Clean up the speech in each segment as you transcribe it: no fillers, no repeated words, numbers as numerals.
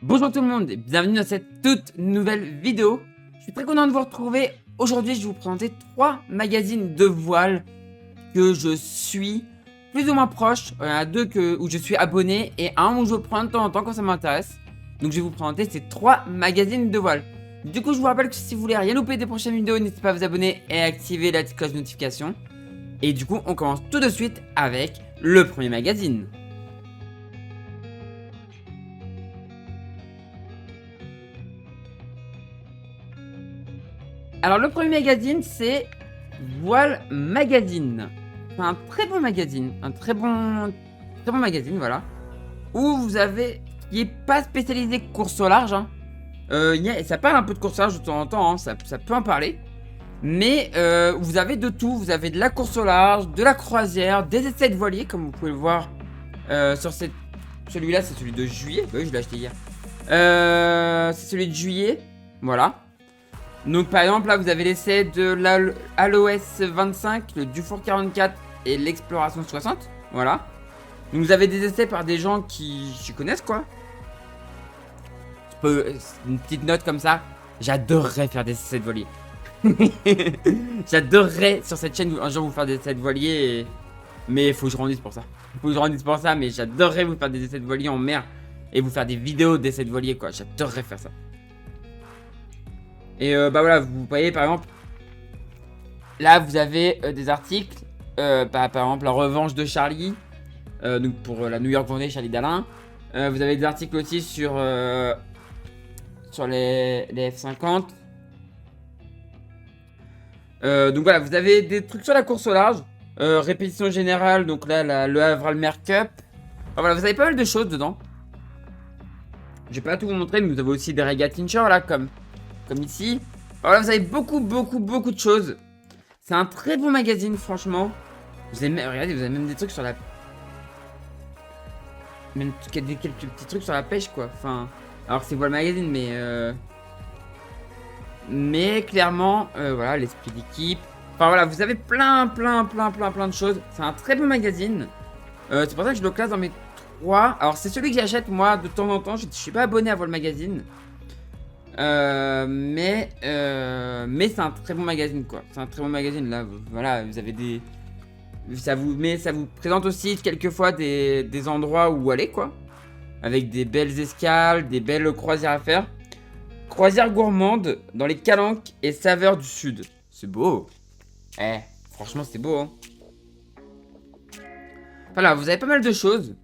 Bonjour tout le monde et bienvenue dans cette toute nouvelle vidéo. Je suis très content de vous retrouver. Aujourd'hui, je vais vous présenter 3 magazines de voile que je suis plus ou moins proche. Il y en a 2 où je suis abonné et un où je prends de temps en temps quand ça m'intéresse. Donc je vais vous présenter ces 3 magazines de voile. Du coup, je vous rappelle que si vous voulez rien louper des prochaines vidéos, n'hésitez pas à vous abonner et à activer la petite cloche de notification. Et du coup, on commence tout de suite avec le premier magazine. Alors le premier magazine, c'est Voile Magazine. C'est un très bon magazine, un très bon magazine, voilà. Où vous avez, qui est pas spécialisé course au large, hein. Ça parle un peu de course au large de temps en temps, hein, ça peut en parler. Mais vous avez de tout, vous avez de la course au large, de la croisière, des essais de voilier, comme vous pouvez le voir sur celui-là, c'est celui de juillet. Bah oui, je l'ai acheté hier. C'est celui de juillet, voilà. Donc par exemple là vous avez l'essai de l'ALOS 25, le Dufour 44 et l'Exploration 60. Voilà. Donc vous avez des essais par des gens qui s'y connaissent quoi. Une petite note comme ça. J'adorerais faire des essais de voilier. J'adorerais sur cette chaîne un jour vous faire des essais de voilier. Mais il faut que je grandisse pour ça. Il faut que je grandisse pour ça. Mais j'adorerais vous faire des essais de voilier en mer. Et vous faire des vidéos d'essais de voilier quoi. J'adorerais faire ça. Et bah voilà, vous voyez par exemple, là vous avez des articles, par exemple la revanche de Charlie, donc pour la New York Vendée, Charlie Dalin. Vous avez des articles aussi sur les F50. Donc voilà, vous avez des trucs sur la course au large, répétition générale, donc là le Havre-Almer Cup. Enfin, voilà, vous avez pas mal de choses dedans. Je vais pas tout vous montrer, mais vous avez aussi des régates inshore là, comme ici. Alors là, vous avez beaucoup de choses. C'est un très bon magazine, franchement. Regardez, vous avez même des trucs sur la... Même quelques petits trucs sur la pêche, quoi. Enfin, alors que c'est Voile Magazine, mais clairement, voilà, l'esprit d'équipe. Enfin voilà, vous avez plein de choses. C'est un très bon magazine. C'est pour ça que je le classe dans mes 3. Alors c'est celui que j'achète moi de temps en temps. Je suis pas abonné à Voile Magazine. Mais c'est un très bon magazine quoi. C'est un très bon magazine là. Voilà, vous avez des... ça vous présente aussi quelquefois des endroits où aller quoi. Avec des belles escales, des belles croisières à faire. Croisière gourmande dans les calanques et saveurs du sud. C'est beau. Franchement c'est beau hein. Voilà, vous avez pas mal de choses.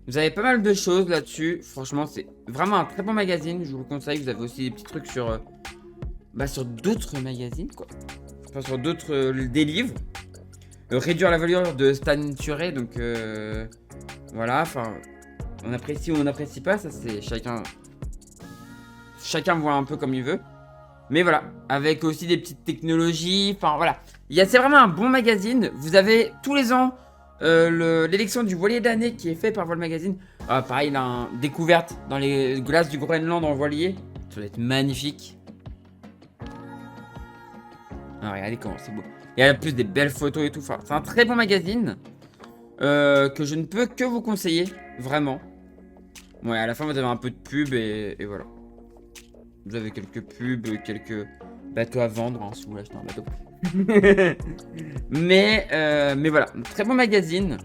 Vous avez pas mal de choses là-dessus. Franchement, c'est vraiment un très bon magazine. Je vous le conseille. Vous avez aussi des petits trucs sur d'autres magazines, quoi. Enfin, sur d'autres... des livres. Réduire la voilure de Stan Turé. Donc, voilà. Enfin, on apprécie ou on n'apprécie pas. Ça, c'est chacun... Chacun voit un peu comme il veut. Mais voilà. Avec aussi des petites technologies. Enfin, voilà. C'est vraiment un bon magazine. Vous avez tous les ans... l'élection du voilier de l'année qui est fait par Voile Magazine. Pareil, il a une découverte dans les glaces du Groenland en voilier. Ça doit être magnifique. Regardez comment c'est beau. Il y a en plus des belles photos et tout. Enfin, c'est un très bon magazine que je ne peux que vous conseiller. Vraiment. Ouais, à la fin, vous avez un peu de pub et voilà. Vous avez quelques pubs, quelques bateaux à vendre hein, si vous voulez acheter un bateau. mais voilà, très bon magazine.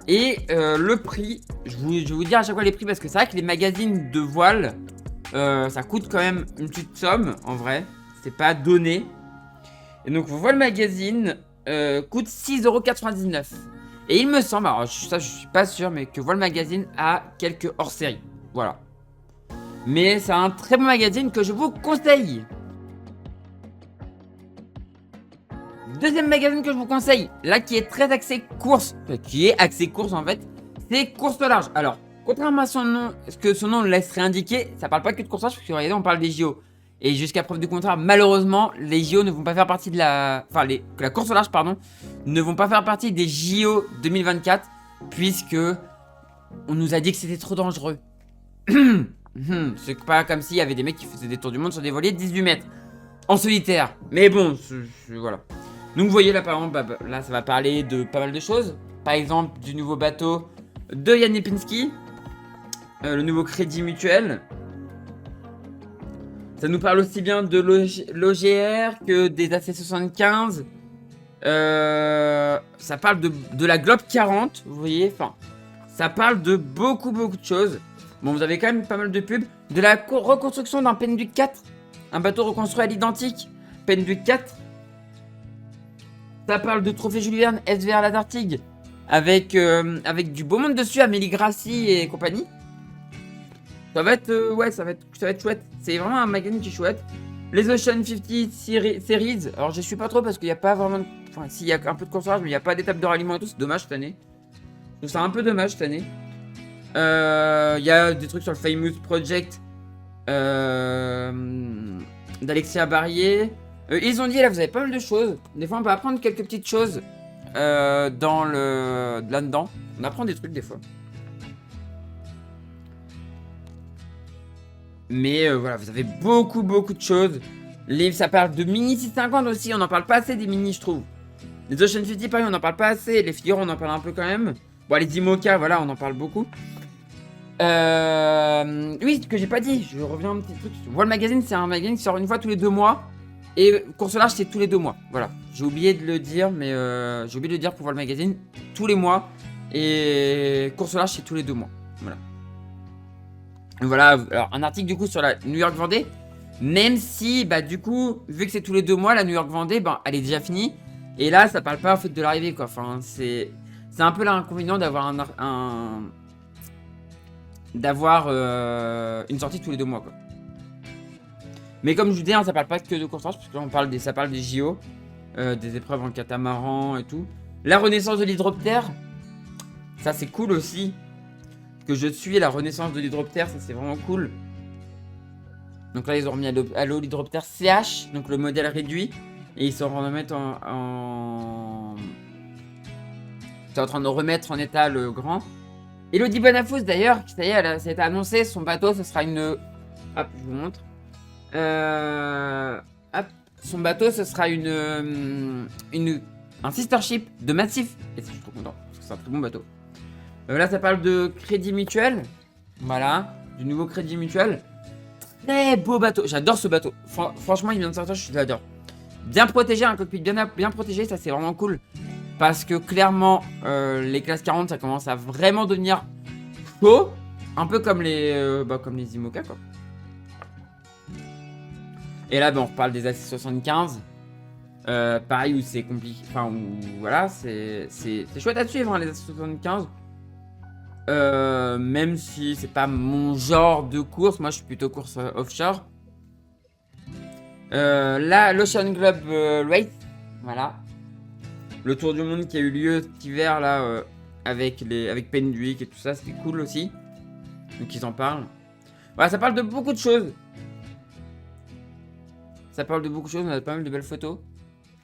Et le prix, je vais vous dire à chaque fois les prix parce que c'est vrai que les magazines de voile, ça coûte quand même une petite somme en vrai. C'est pas donné. Et donc Voile Magazine coûte 6,99€. Et il me semble, alors ça je suis pas sûr, mais que Voile Magazine a quelques hors-série. Voilà. Mais c'est un très bon magazine que je vous conseille. Deuxième magazine que je vous conseille, là qui est très axé course, en fait, c'est course au large. Alors, contrairement à son nom, ce que son nom laisserait indiquer, ça parle pas que de course au large, parce que regardez, on parle des JO. Et jusqu'à preuve du contraire, malheureusement, les JO ne vont pas faire partie de la... Enfin, la course au large, pardon, ne vont pas faire partie des JO 2024, puisque on nous a dit que c'était trop dangereux. C'est pas comme s'il y avait des mecs qui faisaient des tours du monde sur des voiliers de 18 mètres. En solitaire. Mais bon, voilà. Donc vous voyez là par exemple, là ça va parler de pas mal de choses. Par exemple du nouveau bateau de Jan Lipinski. le nouveau Crédit Mutuel. Ça nous parle aussi bien de l'OGR que des AC75. Ça parle de la Globe 40, vous voyez. Enfin, ça parle de beaucoup de choses. Bon, vous avez quand même pas mal de pubs. De la reconstruction d'un Penduc 4. Un bateau reconstruit à l'identique. Penduc 4. Ça parle de Trophée Jules Verne, SVR l'Antarctique. Avec du beau monde dessus, Amélie Grassi et compagnie. Ça va être, ouais, ça va être chouette. C'est vraiment un magazine qui est chouette. Les Ocean 50 Series. Alors, je suis pas trop parce qu'il n'y a pas vraiment. Enfin, s'il y a un peu de course-large, mais il n'y a pas d'étape de ralliement et tout. C'est dommage cette année. Je trouve ça un peu dommage cette année. Il y a des trucs sur le Famous Project d'Alexia Barrier. Ils ont dit là, vous avez pas mal de choses. Des fois, on peut apprendre quelques petites choses là-dedans. On apprend des trucs des fois. Mais voilà, vous avez beaucoup de choses. Ça parle de Mini 650 aussi, on n'en parle pas assez des Mini, je trouve. Les Ocean 50, pareil, on n'en parle pas assez. Les figurants, on en parle un peu quand même. Bon, les Imoca, voilà, on en parle beaucoup. Oui, ce que j'ai pas dit, je reviens un petit truc. Voile Magazine, c'est un magazine qui sort une fois tous les 2 mois. Et Course au large, c'est tous les 2 mois. Voilà, j'ai oublié de le dire, mais j'ai oublié de le dire pour Voile Magazine, tous les mois. Et Course au large, c'est tous les 2 mois. Voilà. Voilà, alors un article du coup sur la New York Vendée. Même si, bah du coup, vu que c'est tous les 2 mois, la New York Vendée, bah elle est déjà finie. Et là, ça parle pas en fait de l'arrivée quoi. Enfin, c'est un peu l'inconvénient d'avoir d'avoir une sortie tous les 2 mois quoi. Mais comme je vous dis, hein, ça parle pas que de course-large, parce que là, ça parle des JO, des épreuves en catamaran et tout. La renaissance de l'hydroptère, ça c'est cool aussi. Que je suis la renaissance de l'hydroptère, ça c'est vraiment cool. Donc là, ils ont remis à l'eau l'hydroptère CH, donc le modèle réduit. Et ils sont en train de remettre C'est en train de remettre en état le grand. Elodie Bonafous d'ailleurs, ça y est, ça a été annoncé, son bateau, ce sera une... Hop, je vous montre. Hop, son bateau, ce sera un sister ship de Massif. Et je suis trop content, parce que c'est un très bon bateau. Là, ça parle de Crédit Mutuel. Voilà, du nouveau Crédit Mutuel. Très beau bateau. J'adore ce bateau. Franchement, il vient de sortir, je l'adore. Bien protégé, un cockpit bien protégé, ça c'est vraiment cool. Parce que clairement, les classes 40, ça commence à vraiment devenir chaud. Un peu comme les Imoca, quoi. Et là, on reparle des AC75. Pareil, où c'est compliqué. Enfin, où voilà, c'est chouette à suivre, hein, les AC75. Même si c'est pas mon genre de course, moi je suis plutôt course offshore. Là, l'Ocean Globe Race, voilà. Le tour du monde qui a eu lieu cet hiver là, avec Penduic et tout ça, c'était cool aussi. Donc ils en parlent. Voilà, ça parle de beaucoup de choses. Ça parle de beaucoup de choses, on a pas mal de belles photos.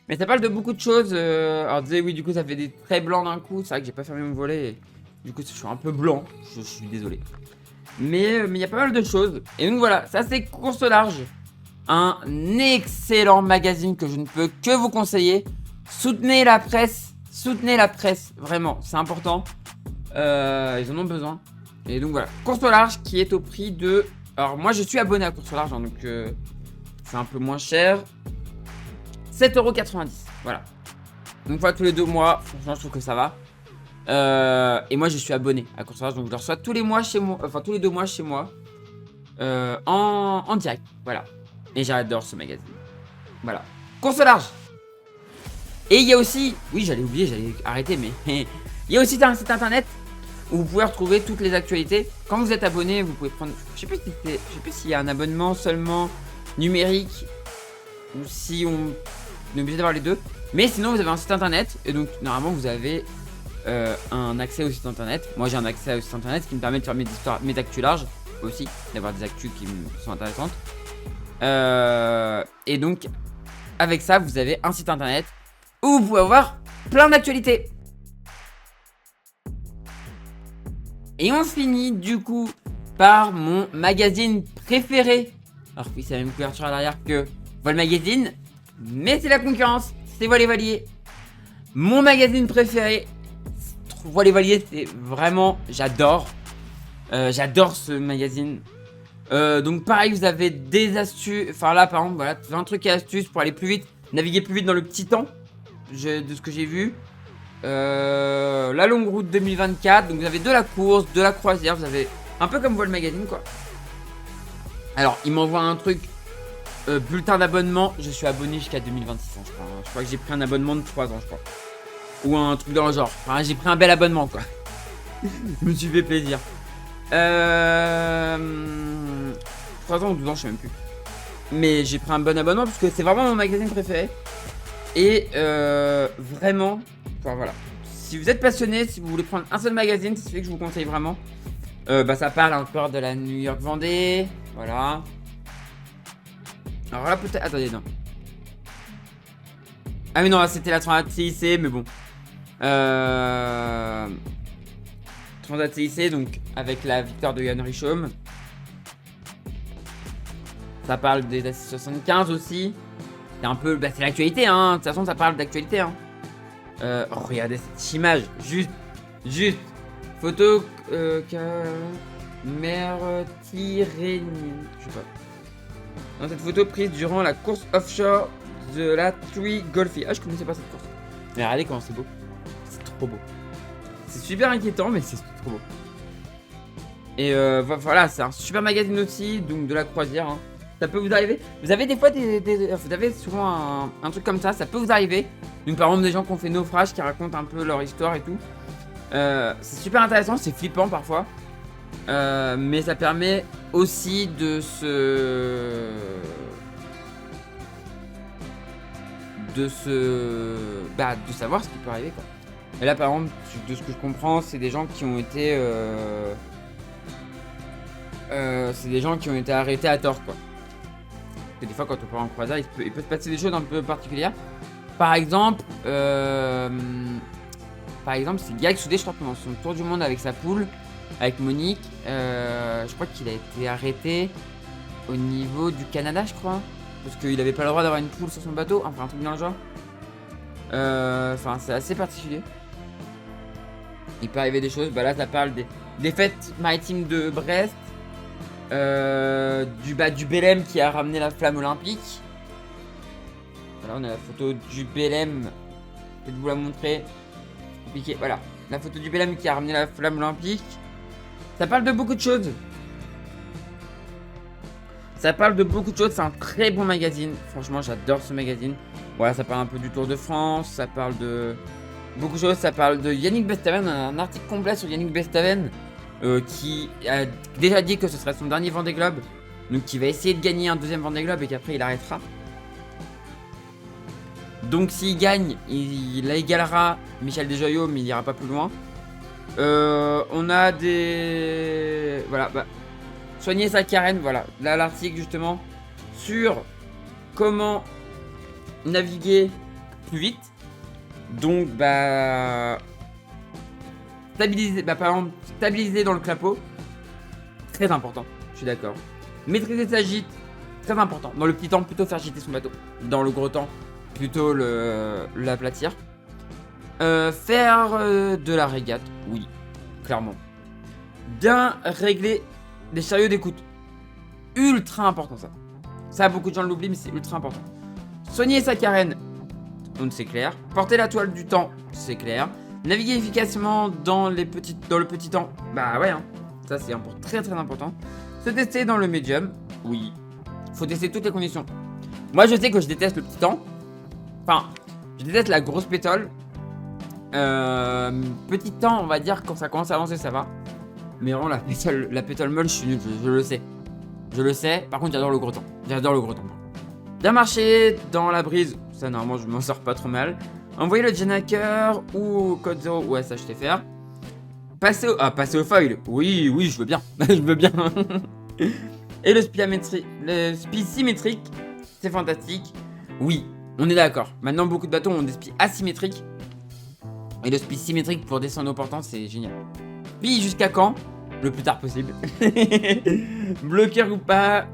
Mais ça parle de beaucoup de choses. Alors, oui, du coup, ça fait des traits blancs d'un coup. C'est vrai que j'ai pas fermé mon volet. Et du coup, je suis un peu blanc. Je suis désolé. Mais il y a pas mal de choses. Et donc voilà, ça c'est Course au large. Un excellent magazine que je ne peux que vous conseiller. Soutenez la presse. Soutenez la presse. Vraiment, c'est important. Ils en ont besoin. Et donc voilà, Course au large qui est au prix de... Alors moi, je suis abonné à Course au large. Hein, donc c'est un peu moins cher. 7,90€. Voilà. Donc voilà, tous les 2 mois. Franchement, je trouve que ça va. Et moi je suis abonné à Course au large, donc je le reçois tous les mois chez moi, enfin tous les 2 mois chez moi, en direct, voilà. Et j'adore ce magazine. Voilà, Course au large. Et il y a aussi, oui j'allais oublier, j'allais arrêter, mais il y a aussi un site internet où vous pouvez retrouver toutes les actualités. Quand vous êtes abonné, vous pouvez prendre, je sais plus s'il y a un abonnement seulement numérique ou si on est obligé d'avoir les deux. Mais sinon vous avez un site internet et donc normalement vous avez un accès au site internet. Moi j'ai un accès au site internet, ce qui me permet de faire mes actus larges aussi, d'avoir des actus qui sont intéressantes. Et donc avec ça vous avez un site internet où vous pouvez avoir plein d'actualités. Et on finit du coup par mon magazine préféré. Alors oui, c'est la même couverture à l'arrière que Voile Magazine, mais c'est la concurrence, c'est Voile et Valier. Mon magazine préféré, Voile et Valier, c'est vraiment, j'adore. J'adore ce magazine. Donc pareil, vous avez des astuces. Enfin là, par exemple, voilà, 20 trucs et astuces pour aller plus vite, naviguer plus vite dans le petit temps. De ce que j'ai vu. La longue route 2024. Donc vous avez de la course, de la croisière. Vous avez un peu comme Voile Magazine, quoi. Alors, il m'envoie un truc. Bulletin d'abonnement. Je suis abonné jusqu'à 2026 ans, je crois. Je crois que j'ai pris un abonnement de 3 ans, je crois. Ou un truc dans le genre. Enfin, j'ai pris un bel abonnement, quoi. Je me suis fait plaisir. 3 ans ou 12 ans, je sais même plus. Mais j'ai pris un bon abonnement parce que c'est vraiment mon magazine préféré. Et vraiment, enfin voilà. Si vous êtes passionné, si vous voulez prendre un seul magazine, c'est celui que je vous conseille vraiment. Bah ça parle encore de la New York Vendée. Voilà. Alors là peut-être... Attendez, non. Ah mais non, c'était la Transat CIC, mais bon. Transat CIC, donc avec la victoire de Yann Richomme. Ça parle des AC75 aussi. C'est un peu... Bah c'est l'actualité, hein. De toute façon, ça parle d'actualité, hein. Oh, regardez cette image. Juste. Photo... Mère Tyrénienne. Je sais pas. Dans cette photo prise durant la course offshore de la Three Golfie. Ah, je connaissais pas cette course. Mais regardez comment c'est beau. C'est trop beau. C'est super inquiétant, mais c'est trop beau. Et voilà, c'est un super magazine aussi, donc de la croisière. Hein. Ça peut vous arriver. Vous avez des fois vous avez souvent un truc comme ça peut vous arriver. Donc par exemple des gens qui ont fait naufrage, qui racontent un peu leur histoire et tout. C'est super intéressant, c'est flippant parfois. Mais ça permet aussi de savoir ce qui peut arriver, quoi. Et là par exemple, de ce que je comprends, c'est des gens qui ont été arrêtés à tort, quoi. Parce que des fois quand on part en croisière, il peut se passer des choses un peu particulières. Par exemple, c'est Gaël Soudé, je crois, pendant son tour du monde avec sa poule, avec Monique. Je crois qu'il a été arrêté au niveau du Canada, je crois. Parce qu'il avait pas le droit d'avoir une poule sur son bateau. Enfin, un truc dans le genre. Enfin, c'est assez particulier. Il peut arriver des choses. Bah là, ça parle des fêtes maritimes de Brest. Du Belém qui a ramené la flamme olympique. Voilà, on a la photo du Belém. Je vais vous la montrer. Compliqué. Voilà, la photo du Belém qui a ramené la flamme olympique. Ça parle de beaucoup de choses. C'est un très bon magazine. Franchement, j'adore ce magazine. Voilà, ça parle un peu du Tour de France. Ça parle de beaucoup de choses. Ça parle de Yannick Bestaven. Un article complet sur Yannick Bestaven. Qui a déjà dit que ce serait son dernier Vendée Globe. Donc qui va essayer de gagner un deuxième Vendée Globe et qu'après il arrêtera. Donc s'il gagne, il égalera Michel Desjoyaux, mais il ira pas plus loin. On a des... Voilà, bah... Soigner sa carène, voilà. Là, l'article, justement, sur comment naviguer plus vite. Donc, bah... Stabiliser, bah, par exemple, stabiliser dans le clapot. Très important, je suis d'accord. Maîtriser sa gîte, très important. Dans le petit temps, plutôt faire gîter son bateau. Dans le gros temps, plutôt l'aplatir. Faire de la régate, oui, clairement. Bien régler les chariots d'écoute. Ultra important, ça. Ça, beaucoup de gens l'oublient, mais c'est ultra important. Soigner sa carène, c'est clair. Porter la toile du temps, c'est clair. Naviguer efficacement dans le petit temps, bah ouais, hein. Ça c'est très très important. Se tester dans le médium, oui. Faut tester toutes les conditions. Moi je sais que je déteste le petit temps. Enfin, je déteste la grosse pétole. Petit temps, on va dire, quand ça commence à avancer, ça va. Mais vraiment, la pétole molle, je suis nul, je le sais. Je le sais, par contre, j'adore le gros temps. Bien marcher dans la brise, ça, normalement, je m'en sors pas trop mal. Envoyer le Jenaker ou Code 0, ouais, ça, je sais faire. Passer au foil, oui, je veux bien. Je veux bien. Et le spi symétrique, c'est fantastique. Oui, on est d'accord. Maintenant, beaucoup de bateaux ont des spi asymétriques. Et le spi symétrique pour descendre au portant, c'est génial. Puis jusqu'à quand? Le plus tard possible. Bloqueur ou pas?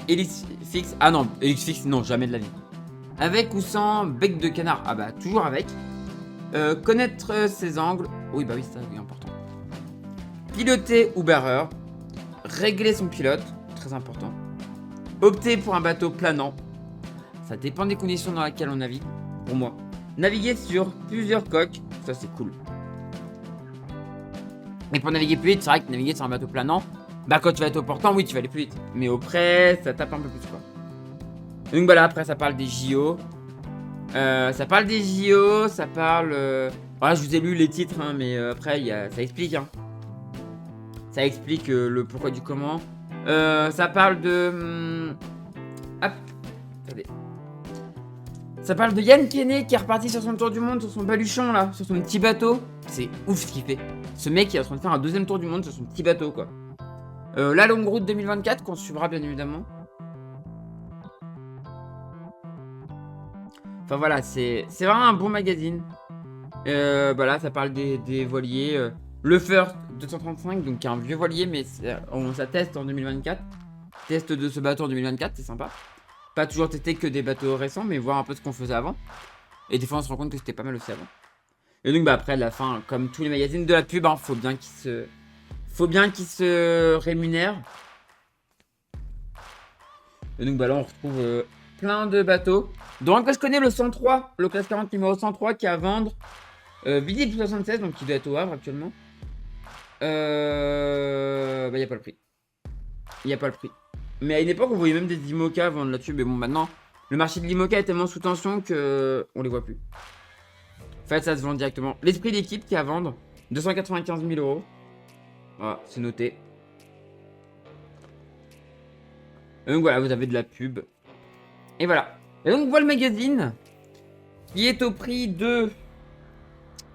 Hélice fixe. Ah non, hélice fixe, non, jamais de la vie. Avec ou sans bec de canard? Ah bah, toujours avec. Connaître ses angles. Oui, bah oui, ça, c'est important. Piloter ou barreur. Régler son pilote, très important. Opter pour un bateau planant. Ça dépend des conditions dans lesquelles on navigue, pour moi. Naviguer sur plusieurs coques, ça c'est cool. Et pour naviguer plus vite, c'est vrai que naviguer sur un bateau planant, bah quand tu vas être au portant, oui tu vas aller plus vite. Mais au près, ça tape un peu plus quoi. Donc voilà, après ça parle des JO. Ça parle des JO, ça parle... Voilà, je vous ai lu les titres, hein, mais après ça explique. Hein. Ça explique le pourquoi du comment. Ça parle de... Hop, attendez. Ça parle de Yann Kenney qui est reparti sur son tour du monde, sur son baluchon là, sur son petit bateau. C'est ouf ce qu'il fait. Ce mec il est en train de faire un deuxième tour du monde sur son petit bateau quoi. La longue route 2024 qu'on suivra bien évidemment. Enfin voilà, c'est vraiment un bon magazine. Voilà, ça parle des voiliers. Le First 235, donc qui est un vieux voilier, mais ça teste en 2024. Test de ce bateau en 2024, c'est sympa. Pas toujours tester que des bateaux récents, mais voir un peu ce qu'on faisait avant. Et des fois, on se rend compte que c'était pas mal aussi avant. Et donc, bah, après, à la fin, comme tous les magazines de la pub, hein, faut bien qu'ils se rémunèrent. Et donc, bah, là, on retrouve plein de bateaux. Donc, je connais le 103, le classe 40 numéro 103 qui est à vendre. Visible 76, donc qui doit être au Havre actuellement. Bah, il n'y a pas le prix. Il n'y a pas le prix. Mais à une époque, on voyait même des IMOCA vendre là-dessus. Mais bon, maintenant, le marché de l'IMOCA est tellement sous tension que on les voit plus. En fait, ça se vend directement. L'esprit d'équipe qui est à vendre 295 000 euros. Voilà, c'est noté. Et donc voilà, vous avez de la pub. Et voilà. Et donc, voilà le magazine qui est au prix de...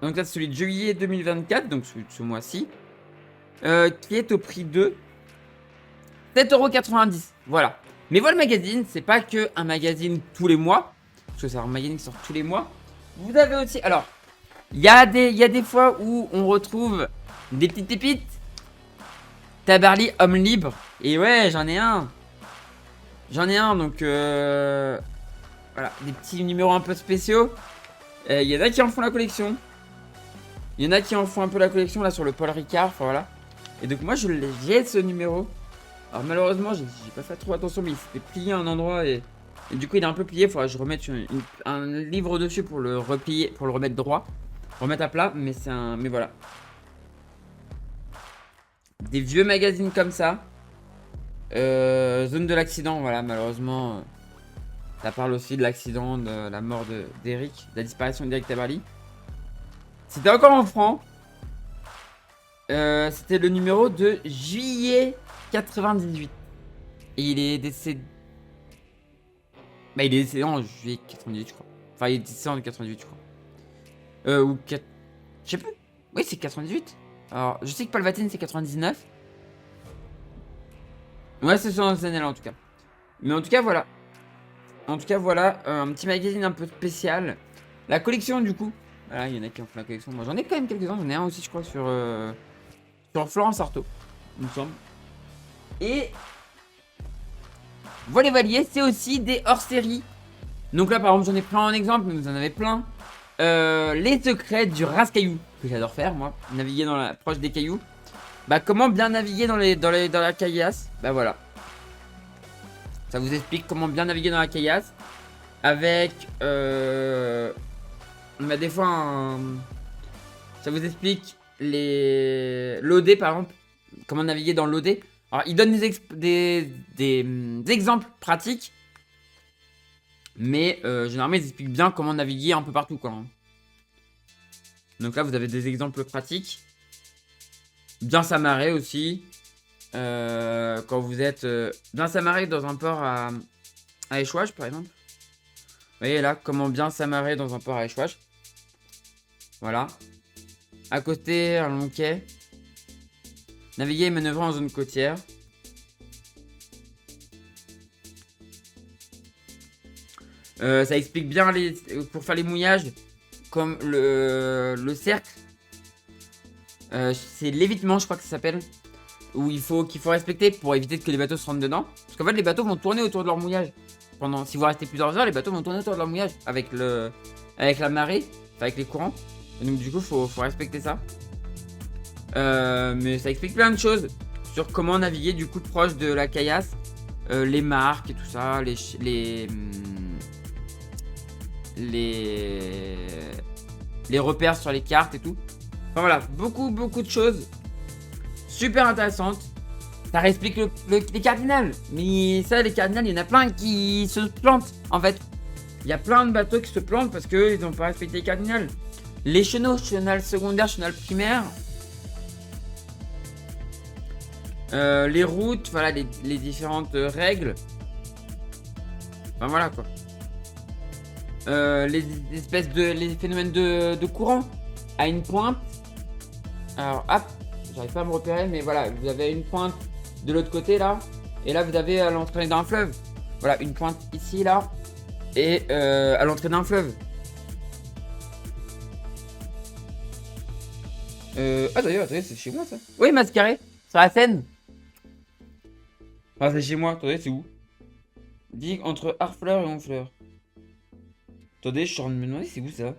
Donc là, c'est celui de juillet 2024, donc celui de ce mois-ci. Qui est au prix de 7,90 €. Voilà. Mais voilà le magazine, c'est pas que un magazine tous les mois. Parce que c'est un magazine qui sort tous les mois. Vous avez aussi... Alors, il y a des fois où on retrouve des petites pépites. Tabarly, homme libre. Et ouais, j'en ai un. J'en ai un, donc... Voilà, des petits numéros un peu spéciaux. Il y en a qui en font la collection. Il y en a qui en font un peu la collection là sur le Paul Ricard, enfin voilà. Et donc moi j'ai ce numéro. Alors malheureusement j'ai pas fait trop attention, mais il s'était plié à un endroit et du coup il est un peu plié. Il faudra que je remette un livre dessus pour le replier, pour le remettre droit, remettre à plat. Mais mais voilà. Des vieux magazines comme ça. Zone de l'accident, voilà, malheureusement. Ça parle aussi de l'accident, de la mort d'Eric, de la disparition d'Eric Tabarly. C'était encore en francs. C'était le numéro de juillet 98. Et il est décédé... Bah il est décédé en juillet 98 je crois. Enfin il est décédé en 98 je crois. Ou 4... Je sais plus. Oui c'est 98. Alors je sais que Palvatine c'est 99. Ouais c'est sur ces années là en tout cas. Mais en tout cas voilà. En tout cas voilà. Un petit magazine un peu spécial. La collection du coup. Voilà, il y en a qui ont fait la collection. Moi, j'en ai quand même quelques-uns. J'en ai un aussi, je crois, sur Florence Artaud, il me semble. Et Voilier Valier, c'est aussi des hors-série. Donc là, par exemple, j'en ai pris un exemple, mais vous en avez plein. Les secrets du rase-caillou, que j'adore faire, moi. Naviguer dans la proche des cailloux. Bah, comment bien naviguer dans la caillasse. Bah, voilà. Ça vous explique comment bien naviguer dans la caillasse. Avec... On a des fois ça vous explique l'OD par exemple, comment naviguer dans l'OD. Alors il donne des exemples pratiques, mais généralement ils expliquent bien comment naviguer un peu partout quoi. Donc là vous avez des exemples pratiques. Bien s'amarrer aussi. Quand vous êtes bien s'amarrer dans un port à échouage par exemple. Vous voyez là comment bien s'amarrer dans un port à échouage. Voilà. À côté, un long quai. Naviguer et manœuvrer en zone côtière. Ça explique bien pour faire les mouillages. Comme le cercle. C'est l'évitement, je crois que ça s'appelle. Où qu'il faut respecter pour éviter que les bateaux se rentrent dedans. Parce qu'en fait, les bateaux vont tourner autour de leur mouillage. Si vous restez plusieurs heures, les bateaux vont tourner autour de leur mouillage. Avec la marée. Avec les courants. Et donc du coup faut respecter ça. Mais ça explique plein de choses sur comment naviguer du coup proche de la caillasse, les marques et tout ça, les repères sur les cartes et tout. Enfin voilà, beaucoup de choses super intéressantes. Ça explique les cardinals. Mais ça, les cardinals, il y en a plein qui se plantent en fait. Il y a plein de bateaux qui se plantent parce qu'ils n'ont pas respecté les cardinals. Les chenaux, chenal secondaire, chenal primaire. Les routes, voilà, les différentes règles. Enfin voilà quoi. Les phénomènes de courant à une pointe. Alors hop, j'arrive pas à me repérer, mais voilà, vous avez une pointe de l'autre côté là, et là vous avez à l'entrée d'un fleuve. Voilà, une pointe ici là, et à l'entrée d'un fleuve. Ah d'ailleurs, attendez, c'est chez moi ça. Oui, Mascaré, sur la Seine. Ah, c'est chez moi, attendez, c'est où? Digue entre Harfleur et Honfleur. Attendez, je suis en train de me demander c'est où ça.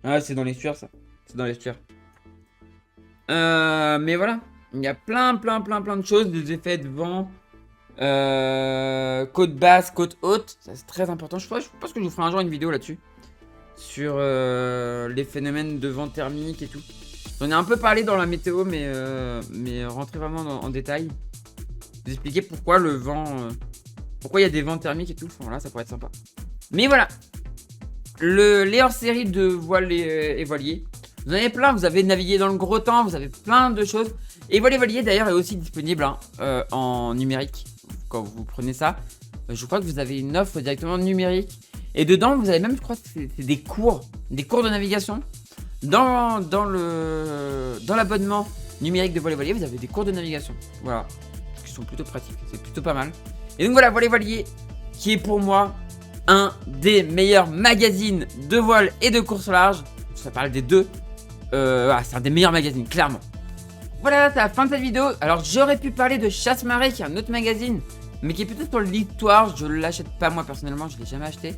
Ah, c'est dans l'estuaire ça. C'est dans l'estuaire. Mais voilà. Il y a plein de choses. Des effets de vent. Côte basse, côte haute. Ça c'est très important. Je pense que je vous ferai un jour une vidéo là-dessus. Sur les phénomènes de vent thermique et tout. J'en ai un peu parlé dans la météo, mais rentrer vraiment en détail. Vous expliquer pourquoi le vent... pourquoi il y a des vents thermiques et tout. Enfin, voilà, ça pourrait être sympa. Mais voilà. Les hors-série de voiles et voiliers. Vous en avez plein. Vous avez navigué dans le gros temps. Vous avez plein de choses. Et Voile et Voilier d'ailleurs est aussi disponible hein, en numérique. Quand vous prenez ça. Je crois que vous avez une offre directement numérique. Et dedans, vous avez même, je crois, c'est des cours de navigation. Dans l'abonnement numérique de Voile et Voilier, vous avez des cours de navigation. Voilà. Qui sont plutôt pratiques. C'est plutôt pas mal. Et donc voilà, Voile et Voilier, qui est pour moi un des meilleurs magazines de voile et de course au large. Ça parle des deux. C'est un des meilleurs magazines, clairement. Voilà, c'est la fin de cette vidéo. Alors, j'aurais pu parler de Chasse-Marée, qui est un autre magazine, mais qui est plutôt sur l'histoire. Je ne l'achète pas moi personnellement, je ne l'ai jamais acheté.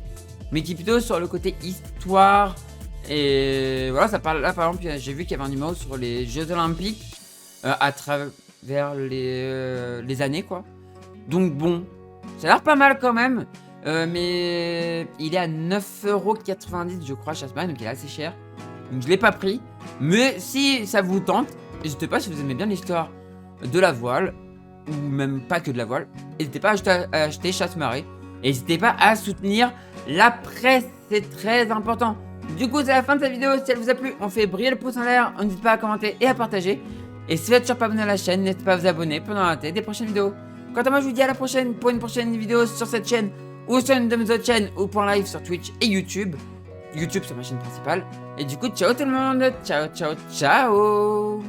Mais qui est plutôt sur le côté histoire. Et voilà, ça parle là par exemple, j'ai vu qu'il y avait un numéro sur les Jeux Olympiques à travers les années quoi. Donc bon, ça a l'air pas mal quand même. Mais il est à 9,90€ je crois, Chasse-Marée, donc il est assez cher. Donc je l'ai pas pris. Mais si ça vous tente, n'hésitez pas si vous aimez bien l'histoire de la voile, ou même pas que de la voile, n'hésitez pas à acheter Chasse-Marée. Et n'hésitez pas à soutenir la presse, c'est très important. Du coup, c'est la fin de cette vidéo. Si elle vous a plu, on fait briller le pouce en l'air. N'hésitez pas à commenter et à partager. Et si vous êtes toujours pas abonné à la chaîne, n'hésitez pas à vous abonner pour ne pas rater des prochaines vidéos. Quant à moi, je vous dis à la prochaine pour une prochaine vidéo sur cette chaîne, ou sur une de mes autres chaînes, ou pour un live sur Twitch et YouTube. YouTube sur ma chaîne principale. Et du coup, ciao tout le monde. Ciao.